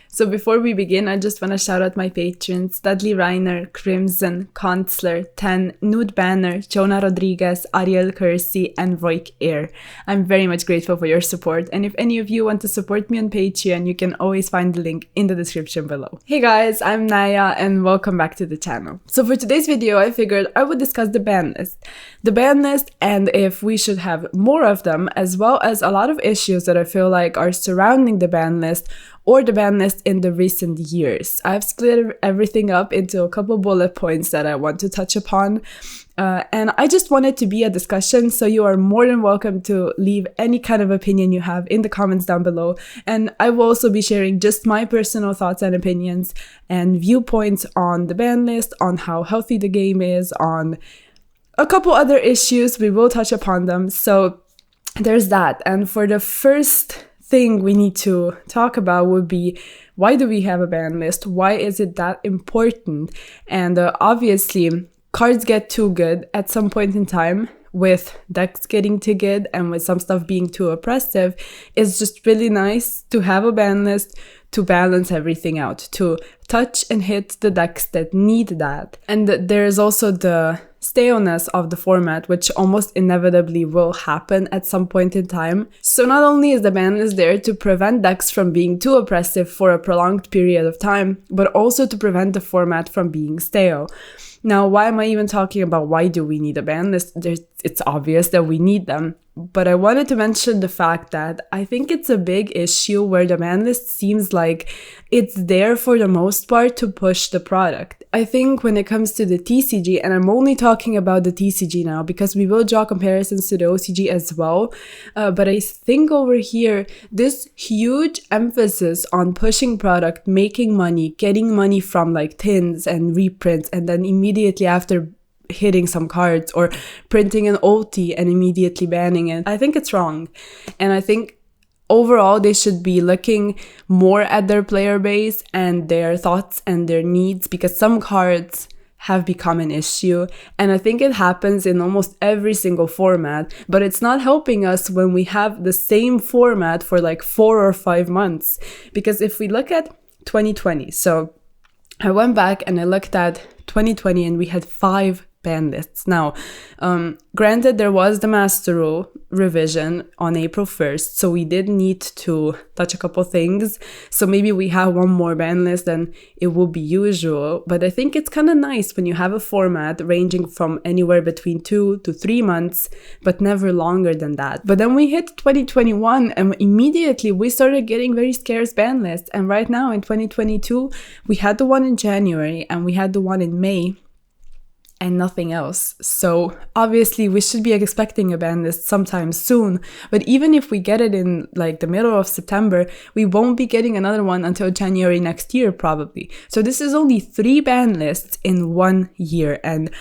So before we begin, I just want to shout out my patrons: Dudley Reiner, Crimson, Consular, 10, Nude Banner, Jonah Rodriguez, Ariel Kersey, and Roik Air. I'm very much grateful for your support, and if any of you want to support me on Patreon, you can always find the link in the description below. Hey guys, I'm Naya, and welcome back to the channel. So for today's video, I figured I would discuss the ban list. The ban list, and if we should have more of them, as well as a lot of issues that I feel like are surrounding the ban list or the ban list in the recent years. I've split everything up into a couple bullet points that I want to touch upon. And I just want it to be a discussion, so you are more than welcome to leave any kind of opinion you have in the comments down below. And I will also be sharing just my personal thoughts and opinions and viewpoints on the ban list, on how healthy the game is, on a couple other issues. We will touch upon them. So there's that. And for the first thing we need to talk about would be, why do we have a ban list? Why is it that important? And obviously, cards get too good at some point in time, with decks getting too good and with some stuff being too oppressive. It's just really nice to have a ban list to balance everything out, to touch and hit the decks that need that. And there's also the staleness of the format, which almost inevitably will happen at some point in time. So not only is the ban list there to prevent decks from being too oppressive for a prolonged period of time, but also to prevent the format from being stale. Now, why am I even talking about why do we need a ban list? It's obvious that we need them. But I wanted to mention the fact that I think it's a big issue where the ban list seems like it's there for the most part to push the product. I think when it comes to the TCG, and I'm only talking about the TCG now because we will draw comparisons to the OCG as well, but I think over here, this huge emphasis on pushing product, making money, getting money from like tins and reprints, and then immediately after hitting some cards or printing an ulti and immediately banning it. I think it's wrong. And I think overall they should be looking more at their player base and their thoughts and their needs, because some cards have become an issue. And I think it happens in almost every single format, but it's not helping us when we have the same format for like 4 or 5 months. Because if we look at 2020, so I went back and I looked at 2020 and we had 5 ban lists. Now, granted, there was the Master Rule revision on April 1st, so we did need to touch a couple things. So maybe we have one more ban list than it would be usual. But I think it's kind of nice when you have a format ranging from anywhere between 2 to 3 months, but never longer than that. But then we hit 2021 and immediately we started getting very scarce ban lists. And right now in 2022, we had the one in January and we had the one in May, and nothing else. So obviously we should be expecting a ban list sometime soon, but even if we get it in like the middle of September, we won't be getting another one until January next year probably. So this is only 3 ban lists in 1 year, and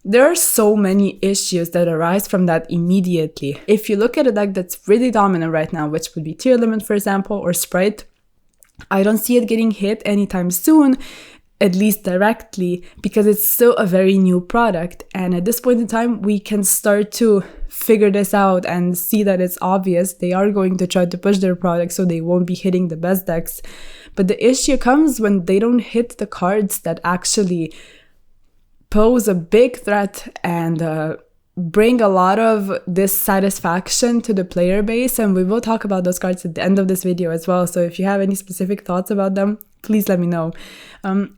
there are so many issues that arise from that immediately. If you look at a deck that's really dominant right now, which would be Tear Limit, for example, or Sprite, I don't see it getting hit anytime soon, at least directly, because it's still a very new product. And at this point in time, we can start to figure this out and see that it's obvious they are going to try to push their product so they won't be hitting the best decks. But the issue comes when they don't hit the cards that actually pose a big threat and bring a lot of dissatisfaction to the player base. And we will talk about those cards at the end of this video as well. So if you have any specific thoughts about them, please let me know.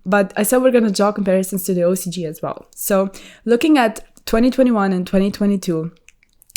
But I said we're going to draw comparisons to the OCG as well. So looking at 2021 and 2022,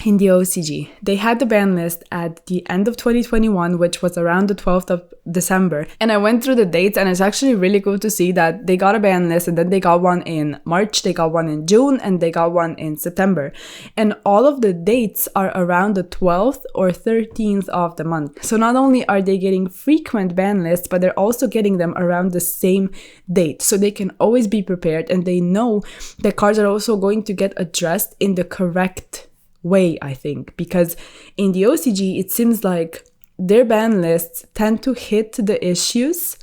in the OCG, they had the ban list at the end of 2021, which was around the 12th of December. And I went through the dates, and it's actually really cool to see that they got a ban list, and then they got one in March, they got one in June, and they got one in September. And all of the dates are around the 12th or 13th of the month. So not only are they getting frequent ban lists, but they're also getting them around the same date. So they can always be prepared, and they know that cards are also going to get addressed in the correct way, I think, because in the OCG, it seems like their ban lists tend to hit the issues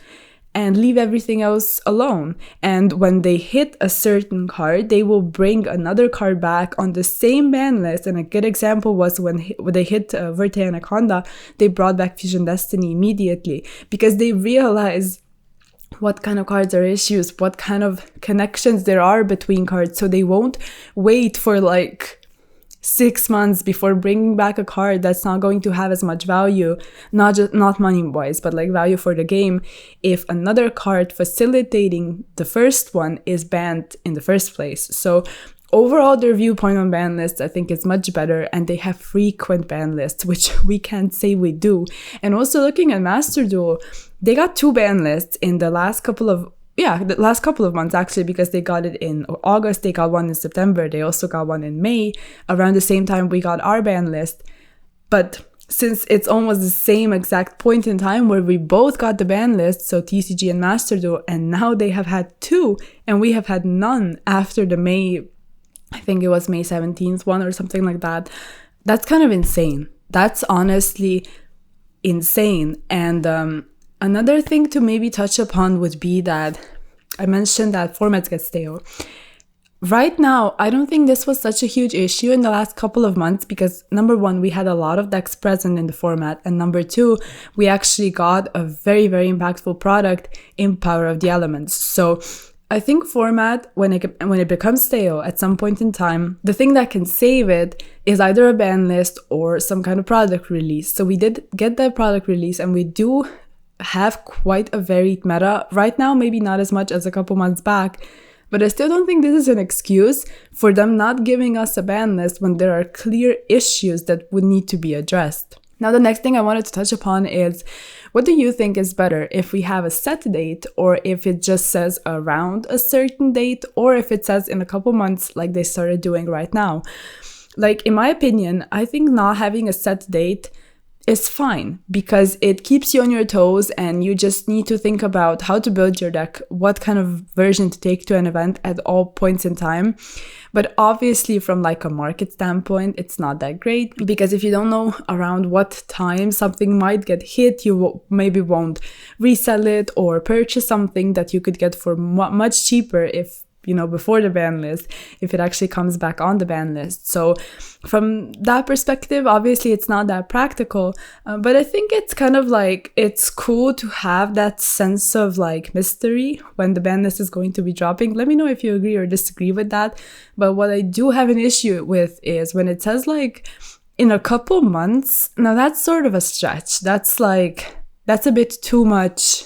and leave everything else alone. And when they hit a certain card, they will bring another card back on the same ban list. And a good example was when they hit Verte Anaconda, they brought back Fusion Destiny immediately because they realized what kind of cards are issues, what kind of connections there are between cards. So they won't wait for like 6 months before bringing back a card that's not going to have as much value, not money wise, but like value for the game, if another card facilitating the first one is banned in the first place. So overall, their viewpoint on ban lists, I think, is much better, and they have frequent ban lists, which we can't say we do. And also looking at Master Duel, they got 2 ban lists in the last couple of months, actually, because they got it in August, they got one in September, they also got one in May, around the same time we got our ban list. But since it's almost the same exact point in time where we both got the ban list, so TCG and Master Duel, and now they have had 2, and we have had none after the May, I think it was May 17th one or something like that. That's kind of insane. That's honestly insane. And another thing to maybe touch upon would be that I mentioned that formats get stale. Right now, I don't think this was such a huge issue in the last couple of months because number one, we had a lot of decks present in the format, and number two, we actually got a very, very impactful product in Power of the Elements. So I think format, when it becomes stale at some point in time, the thing that can save it is either a ban list or some kind of product release. So we did get that product release, and we do have quite a varied meta right now, maybe not as much as a couple months back, but I still don't think this is an excuse for them not giving us a ban list when there are clear issues that would need to be addressed. Now, the next thing I wanted to touch upon is, what do you think is better, if we have a set date or if it just says around a certain date, or if it says in a couple months like they started doing right now? Like, in my opinion, I think not having a set date is fine because it keeps you on your toes and you just need to think about how to build your deck, what kind of version to take to an event at all points in time. But obviously from like a market standpoint, it's not that great because if you don't know around what time something might get hit, you maybe won't resell it or purchase something that you could get for much cheaper if, you know, before the ban list, if it actually comes back on the ban list. So from that perspective, obviously it's not that practical, but I think it's kind of like, it's cool to have that sense of like mystery when the ban list is going to be dropping. Let me know if you agree or disagree with that. But what I do have an issue with is when it says like in a couple months. Now that's sort of a stretch. That's a bit too much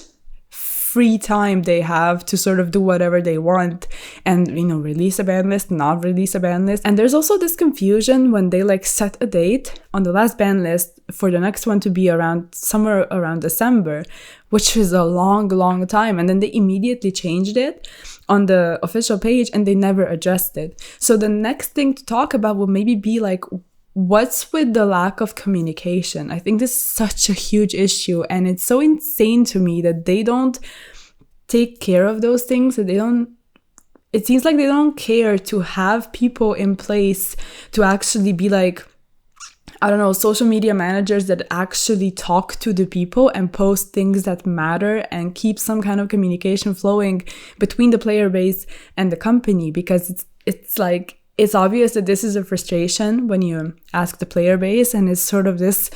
free time they have to sort of do whatever they want and, you know, release a ban list, not release a ban list. And there's also this confusion when they like set a date on the last ban list for the next one to be somewhere around December, which is a long time. And then they immediately changed it on the official page and they never addressed it. So the next thing to talk about would maybe be like, what's with the lack of communication? I think this is such a huge issue, and it's so insane to me that they don't take care of those things, that it seems like they don't care to have people in place to actually be like, I don't know, social media managers that actually talk to the people and post things that matter and keep some kind of communication flowing between the player base and the company, because it's like, it's obvious that this is a frustration when you ask the player base, and it's sort of this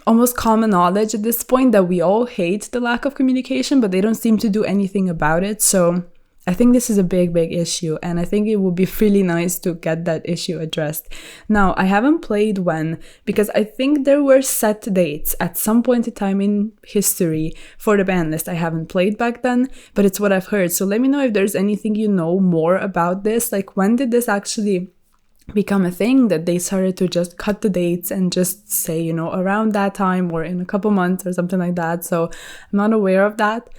almost common knowledge at this point that we all hate the lack of communication, but they don't seem to do anything about it. So I think this is a big issue, and I think it would be really nice to get that issue addressed. Now, I haven't played when, because I think there were set dates at some point in time in history for the ban list. I haven't played back then, but it's what I've heard. So let me know if there's anything you know more about this. Like, when did this actually become a thing that they started to just cut the dates and just say, you know, around that time or in a couple months or something like that? So I'm not aware of that.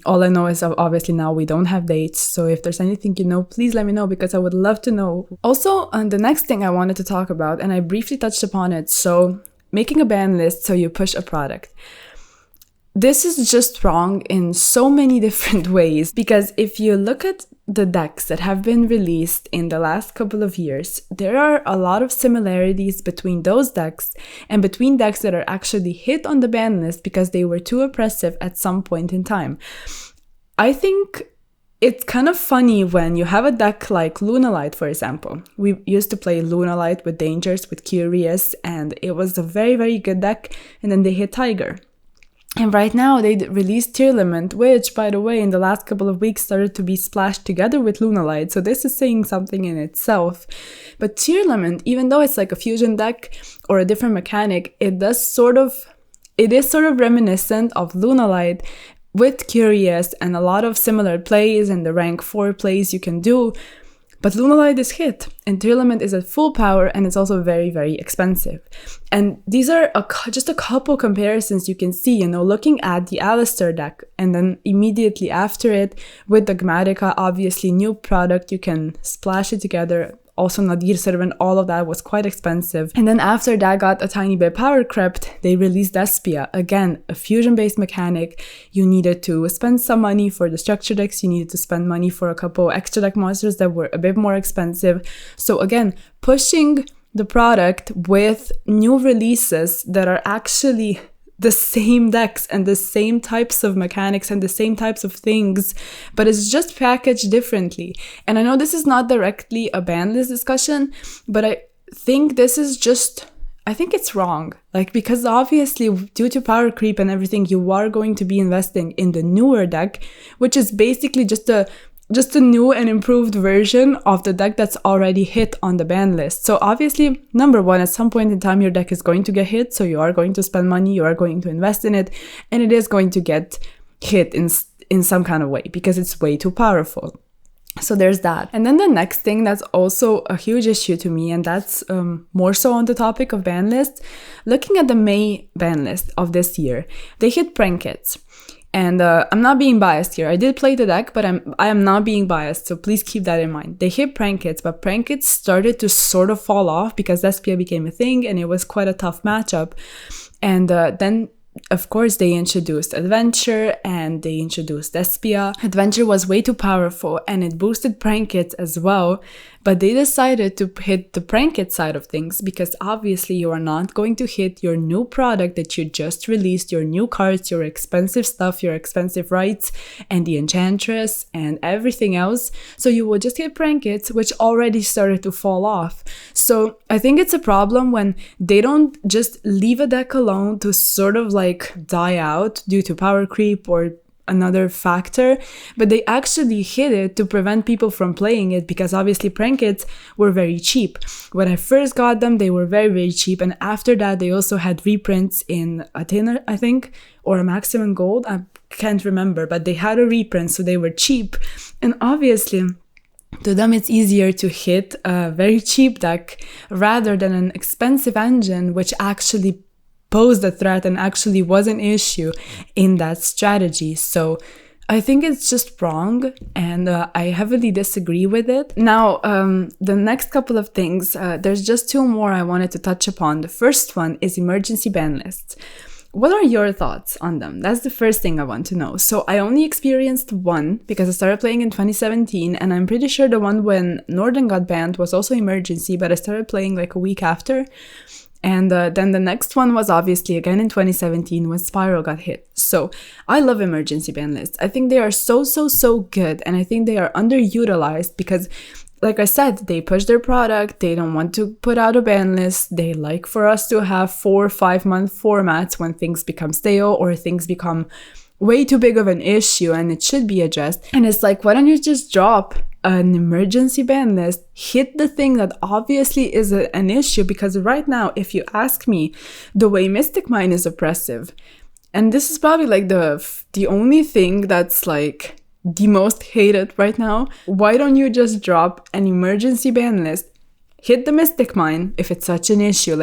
All I know is obviously now we don't have dates. So if there's anything you know, please let me know, because I would love to know. Also, the next thing I wanted to talk about, and I briefly touched upon it, so making a ban list so you push a product. This is just wrong in so many different ways, because if you look at the decks that have been released in the last couple of years, there are a lot of similarities between those decks and between decks that are actually hit on the ban list because they were too oppressive at some point in time. I think it's kind of funny when you have a deck like Lunalight, for example. We used to play Lunalight with Dangers, with Curious, and it was a very, very good deck, and then they hit Tiger. And right now they released Tearlament, which, by the way, in the last couple of weeks started to be splashed together with Lunalight, so this is saying something in itself. But Tearlament, even though it's like a fusion deck or a different mechanic, it is sort of reminiscent of Lunalight, with Curious and a lot of similar plays and the rank 4 plays you can do. But Lunalight is hit, and Tearlament is at full power, and it's also very, very expensive. And these are just a couple comparisons you can see, looking at the Alistair deck, and then immediately after it, with Dogmatica, obviously new product, you can splash it together. Also Nadir Servant, all of that was quite expensive. And then after that got a tiny bit power crept, they released Despia. Again, a fusion-based mechanic. You needed to spend some money for the structure decks, you needed to spend money for a couple extra deck monsters that were a bit more expensive. So again, pushing the product with new releases that are actually the same decks and the same types of mechanics and the same types of things, but it's just packaged differently. And I know this is not directly a ban list discussion, but I think it's wrong. Because obviously due to power creep and everything, you are going to be investing in the newer deck, which is basically just a new and improved version of the deck that's already hit on the ban list. So obviously, number one, at some point in time, your deck is going to get hit. So you are going to spend money, you are going to invest in it, and it is going to get hit in some kind of way because it's way too powerful. So there's that. And then the next thing that's also a huge issue to me, and that's more so on the topic of ban lists, looking at the May ban list of this year, they hit Prankets. And I'm not being biased here. I did play the deck, but I am not being biased, so please keep that in mind. They hit Prankets, but Prankets started to sort of fall off because Despia became a thing, and it was quite a tough matchup. And then, of course, they introduced Adventure, and they introduced Despia. Adventure was way too powerful, and it boosted Prankets as well. But they decided to hit the Pranket side of things because obviously you are not going to hit your new product that you just released, your new cards, your expensive stuff, your expensive rights, and the Enchantress and everything else. So you will just hit Prankets, which already started to fall off. So I think it's a problem when they don't just leave a deck alone to sort of die out due to power creep or another factor, but they actually hit it to prevent people from playing it because obviously Prankets were very cheap. When I first got them, they were very, very cheap, and after that they also had reprints in a Tinner, I think, or a Maximum Gold, I can't remember, but they had a reprint, so they were cheap. And obviously to them it's easier to hit a very cheap deck rather than an expensive engine, which actually posed a threat and actually was an issue in that strategy. So I think it's just wrong, and I heavily disagree with it. Now, the next couple of things, there's just two more I wanted to touch upon. The first one is emergency ban lists. What are your thoughts on them? That's the first thing I want to know. So I only experienced one because I started playing in 2017, and I'm pretty sure the one when Northern got banned was also emergency, but I started playing a week after. And then the next one was obviously again in 2017 when Spiral got hit. So I love emergency ban lists. I think they are so good, and I think they are underutilized because, like I said, they push their product, they don't want to put out a ban list, they like for us to have 4 or 5 month formats when things become stale or things become way too big of an issue and it should be addressed. And it's why don't you just drop an emergency ban list, hit the thing that obviously is an issue? Because right now, if you ask me, the way Mystic Mine is oppressive, and this is probably the only thing that's the most hated right now, why don't you just drop an emergency ban list, hit the Mystic Mine if it's such an issue?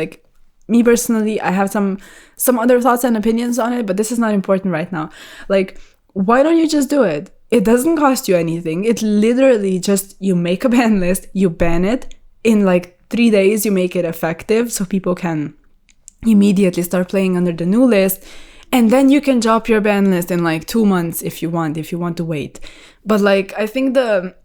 Me personally, I have some other thoughts and opinions on it, but this is not important right now. Why don't you just do it? It doesn't cost you anything. It literally just, you make a ban list, you ban it, in 3 days you make it effective so people can immediately start playing under the new list, And then you can drop your ban list in like 2 months if you want to wait. But like, I think the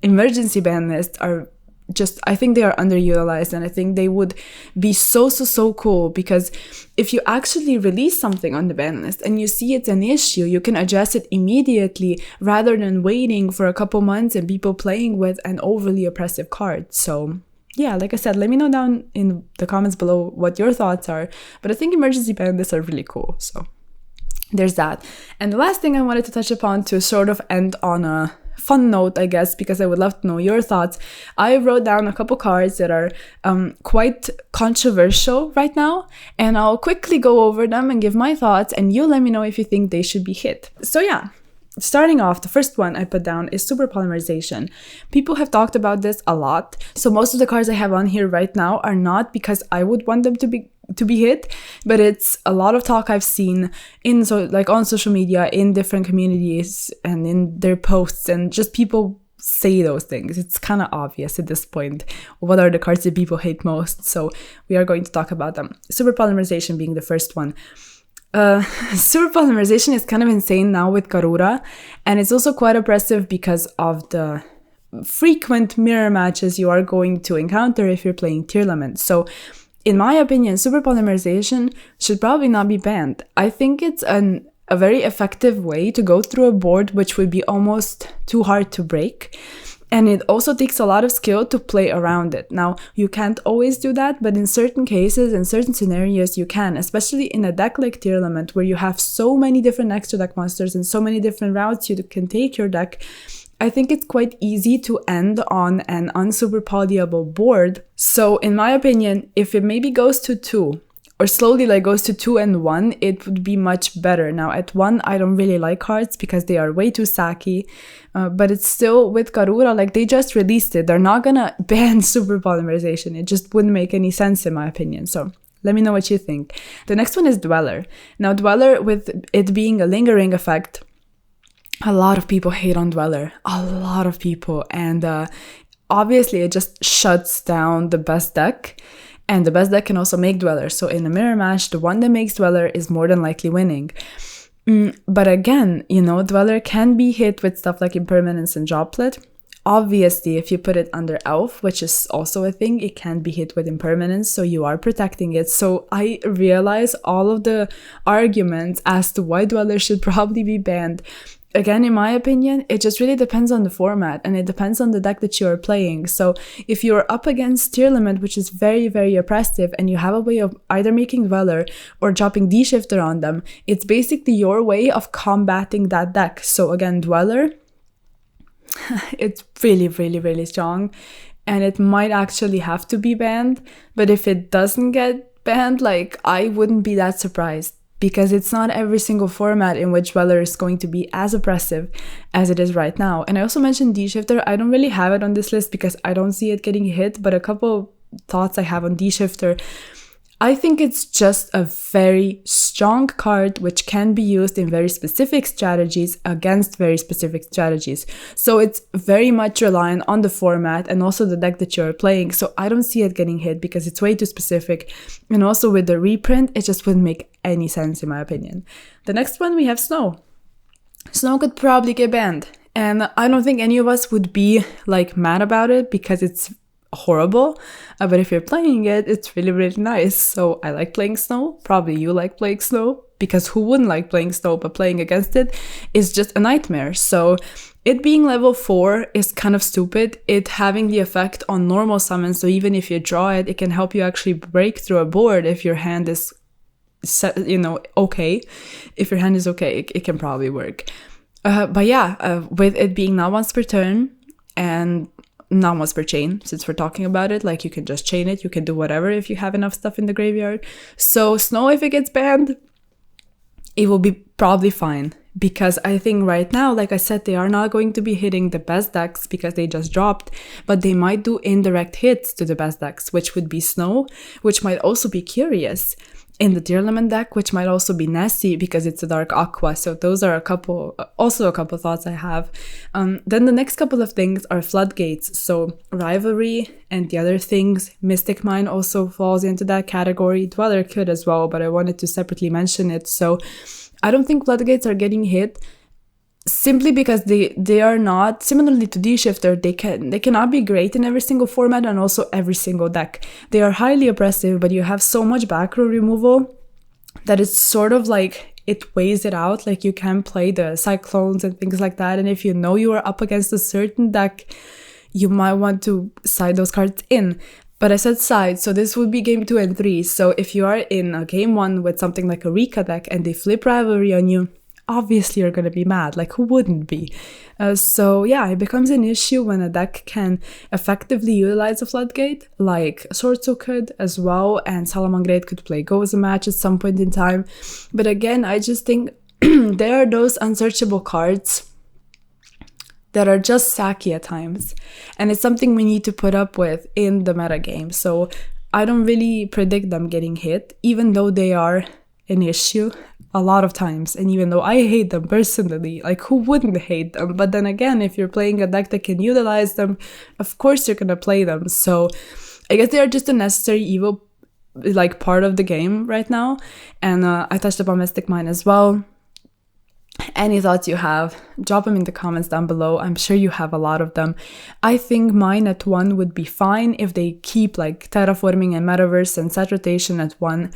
emergency ban lists are just, I think they are underutilized, and I think they would be so cool, because if you actually release something on the ban list and you see it's an issue, you can address it immediately rather than waiting for a couple months and people playing with an overly oppressive card. So yeah, like I said, let me know down in the comments below what your thoughts are. But I think emergency ban lists are really cool. So there's that. And the last thing I wanted to touch upon to sort of end on a fun note, I guess, because I would love to know your thoughts. I wrote down a couple cards that are quite controversial right now, and I'll quickly go over them and give my thoughts, and you let me know if you think they should be hit. So yeah, starting off, the first one I put down is super polymerization. People have talked about this a lot. So most of the cards I have on here right now are not because I would want them to be hit, but it's a lot of talk I've seen on social media, in different communities, and in their posts, and just people say those things. It's kind of obvious at this point what are the cards that people hate most. So we are going to talk about them. Super polymerization being the first one. Super polymerization is kind of insane now with Karura, and it's also quite oppressive because of the frequent mirror matches you are going to encounter if you're playing Tearlament. So in my opinion, super polymerization should probably not be banned. I think it's a very effective way to go through a board which would be almost too hard to break. And it also takes a lot of skill to play around it. Now, you can't always do that, but in certain cases, in certain scenarios, you can, especially in a deck like Tearlament, where you have so many different extra deck monsters and so many different routes you can take your deck. I think it's quite easy to end on an unsuper polyable board. So in my opinion, if it maybe goes to 2, or slowly goes to 2 and 1, it would be much better. Now at 1, I don't really like cards because they are way too sacky, but it's still with Karura, they just released it. They're not gonna ban super polymerization. It just wouldn't make any sense in my opinion. So let me know what you think. The next one is Dweller. Now Dweller, with it being a lingering effect, a lot of people hate on Dweller. A lot of people. And obviously it just shuts down the best deck. And the best deck can also make Dweller. So in a mirror match, the one that makes Dweller is more than likely winning. But again, Dweller can be hit with stuff like Impermanence and Droplet. Obviously, if you put it under Elf, which is also a thing, it can be hit with Impermanence, so you are protecting it. So I realize all of the arguments as to why Dweller should probably be banned. Again, in my opinion, it just really depends on the format, and it depends on the deck that you are playing. So if you're up against Tearlament, which is very, very oppressive, and you have a way of either making Dweller or dropping D-Shifter on them, it's basically your way of combating that deck. So again, Dweller, it's really, really, really strong, and it might actually have to be banned. But if it doesn't get banned, I wouldn't be that surprised, because it's not every single format in which Dweller is going to be as oppressive as it is right now. And I also mentioned D-Shifter. I don't really have it on this list because I don't see it getting hit, but a couple thoughts I have on D-Shifter. I think it's just a very strong card which can be used in very specific strategies against very specific strategies. So it's very much reliant on the format and also the deck that you're playing. So I don't see it getting hit because it's way too specific. And also with the reprint, it just wouldn't make any sense in my opinion. The next one, we have Snow. Snow could probably get banned. And I don't think any of us would be mad about it because it's horrible, but if you're playing it, it's really, really nice. So I like playing Snow. Probably you like playing Snow, because who wouldn't like playing Snow, but playing against it is just a nightmare. So it being level 4 is kind of stupid. It having the effect on normal summons, so even if you draw it, it can help you actually break through a board if your hand is okay. If your hand is okay, it can probably work. But yeah, with it being not once per turn and not once per chain, since we're talking about it, you can just chain it, you can do whatever if you have enough stuff in the graveyard. So Snow, if it gets banned, it will be probably fine, because I think right now, like I said, they are not going to be hitting the best decks because they just dropped, but they might do indirect hits to the best decks, which would be Snow, which might also be curious. in the Tearlament deck, which might also be nasty because it's a dark aqua. So those are a couple thoughts I have. Then the next couple of things are floodgates. So Rivalry and the other things, Mystic Mine also falls into that category. Dweller could as well, but I wanted to separately mention it. So I don't think floodgates are getting hit, simply because they are not, similarly to D-Shifter, they cannot be great in every single format and also every single deck. They are highly oppressive, but you have so much back row removal that it's sort of like it weighs it out. Like you can play the Cyclones and things like that, and if you know you are up against a certain deck, you might want to side those cards in. But I said side, so this would be game 2 and 3. So if you are in a game 1 with something like a Rika deck and they flip Rivalry on you, obviously you're going to be mad. Like, who wouldn't be? So yeah, it becomes an issue when a deck can effectively utilize a floodgate, like Sorso could as well, and Salamangreat could play Go as a match at some point in time. But again, I just think there are those unsearchable cards that are just sacky at times, and it's something we need to put up with in the metagame. So I don't really predict them getting hit, even though they are an issue a lot of times, and even though I hate them personally, like who wouldn't hate them? But then again, if you're playing a deck that can utilize them, of course you're gonna play them. So I guess they are just a necessary evil, like part of the game right now. And I touched upon Mystic Mine as well. Any thoughts you have, drop them in the comments down below. I'm sure you have a lot of them. I think mine at 1 would be fine if they keep like Terraforming and Metaverse and Set Rotation at 1.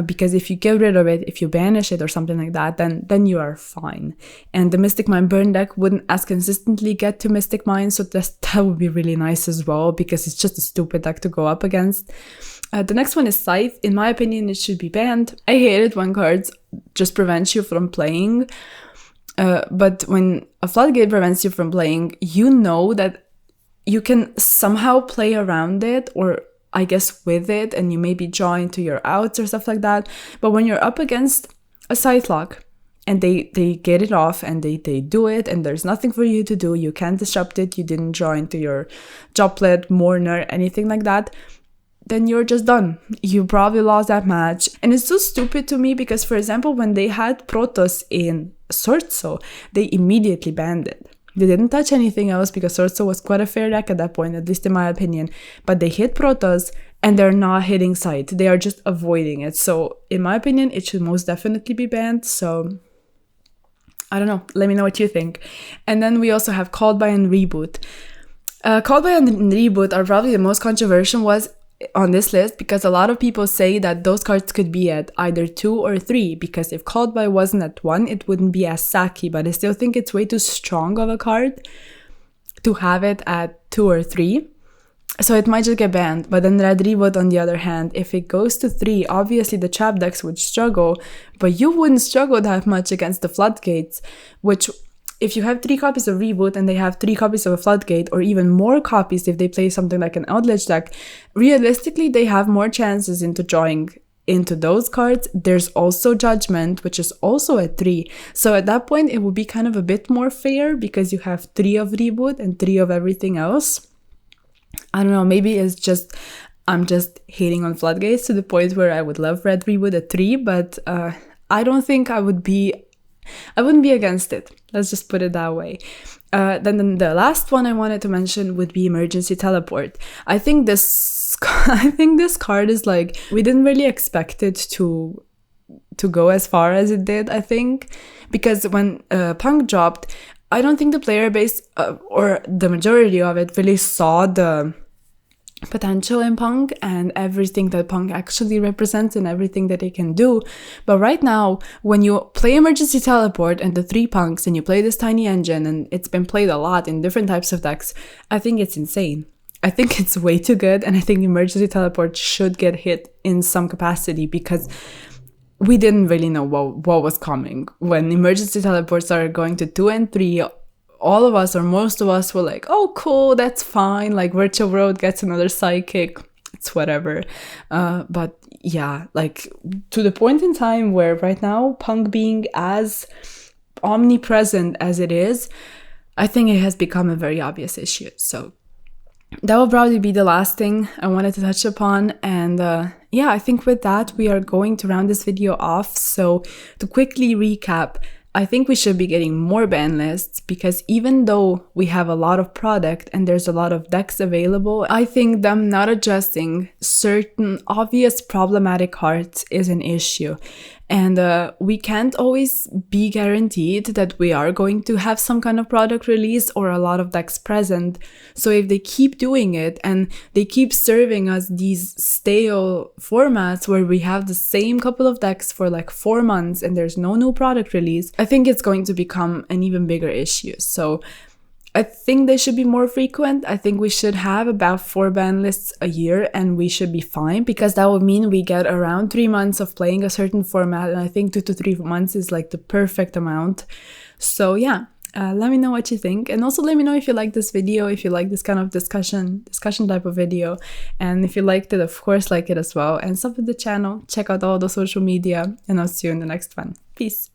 Because if you get rid of it, if you banish it or something like that, then you are fine. And the Mystic Mine burn deck wouldn't as consistently get to Mystic Mine, so that would be really nice as well, because it's just a stupid deck to go up against. The next one is Scythe. In my opinion, it should be banned. I hate it when cards just prevent you from playing. But when a floodgate prevents you from playing, you know that you can somehow play around it, or I guess with it, and you maybe draw into your outs or stuff like that. But when you're up against a Scythe lock and they get it off and they do it, and there's nothing for you to do, you can't disrupt it, you didn't draw into your Joplet, Mourner, anything like that, then you're just done. You probably lost that match. And it's so stupid to me because, for example, when they had Protoss in Sorso, they immediately banned it. They didn't touch anything else because Sorso was quite a fair deck at that point, at least in my opinion. But they hit Protoss and they're not hitting Scythe. They are just avoiding it. So in my opinion, it should most definitely be banned. So I don't know. Let me know what you think. And then we also have Called By and Reboot. Called By and Reboot are probably the most controversial ones on this list, because a lot of people say that those cards could be at either 2 or 3, because if Called By wasn't at 1, it wouldn't be as sacky, but I still think it's way too strong of a card to have it at 2 or 3, so it might just get banned. But then Red Reboot, on the other hand, if it goes to 3, obviously the trap decks would struggle, but you wouldn't struggle that much against the floodgates, which, if you have 3 copies of Reboot and they have 3 copies of a Floodgate, or even more copies if they play something like an Outledge deck, realistically they have more chances into drawing into those cards. There's also Judgment, which is also at 3. So at that point it would be kind of a bit more fair, because you have 3 of Reboot and 3 of everything else. I don't know, maybe it's just I'm just hating on Floodgates to the point where I would love Red Reboot at 3, but I don't think I wouldn't be against it. Let's just put it that way. Then the last one I wanted to mention would be Emergency Teleport. I think this card is like, we didn't really expect it to go as far as it did, I think, because when Punk dropped, I don't think the player base or the majority of it really saw the potential in Punk and everything that Punk actually represents and everything that it can do. But right now, when you play Emergency Teleport and the 3 Punks and you play this tiny engine, and it's been played a lot in different types of decks, I think it's insane. I think it's way too good, and I think Emergency Teleport should get hit in some capacity, because we didn't really know what was coming. When Emergency Teleports started going to 2 and 3, all of us, or most of us, were like, oh cool, that's fine, like Virtual World gets another Psychic, it's whatever. But yeah, like to the point in time where right now, Punk being as omnipresent as it is, I think it has become a very obvious issue. So that will probably be the last thing I wanted to touch upon. And yeah, I think with that, we are going to round this video off. So to quickly recap, I think we should be getting more ban lists, because even though we have a lot of product and there's a lot of decks available, I think them not adjusting certain obvious problematic cards is an issue. And we can't always be guaranteed that we are going to have some kind of product release or a lot of decks present. So if they keep doing it and they keep serving us these stale formats where we have the same couple of decks for like 4 months and there's no new product release, I think it's going to become an even bigger issue. So I think they should be more frequent. I think we should have about 4 ban lists a year and we should be fine, because that would mean we get around 3 months of playing a certain format, and I think 2 to 3 months is like the perfect amount. So yeah, let me know what you think, and also let me know if you like this video, if you like this kind of discussion type of video, and if you liked it, of course, like it as well, and sub to the channel, check out all the social media, and I'll see you in the next one. Peace.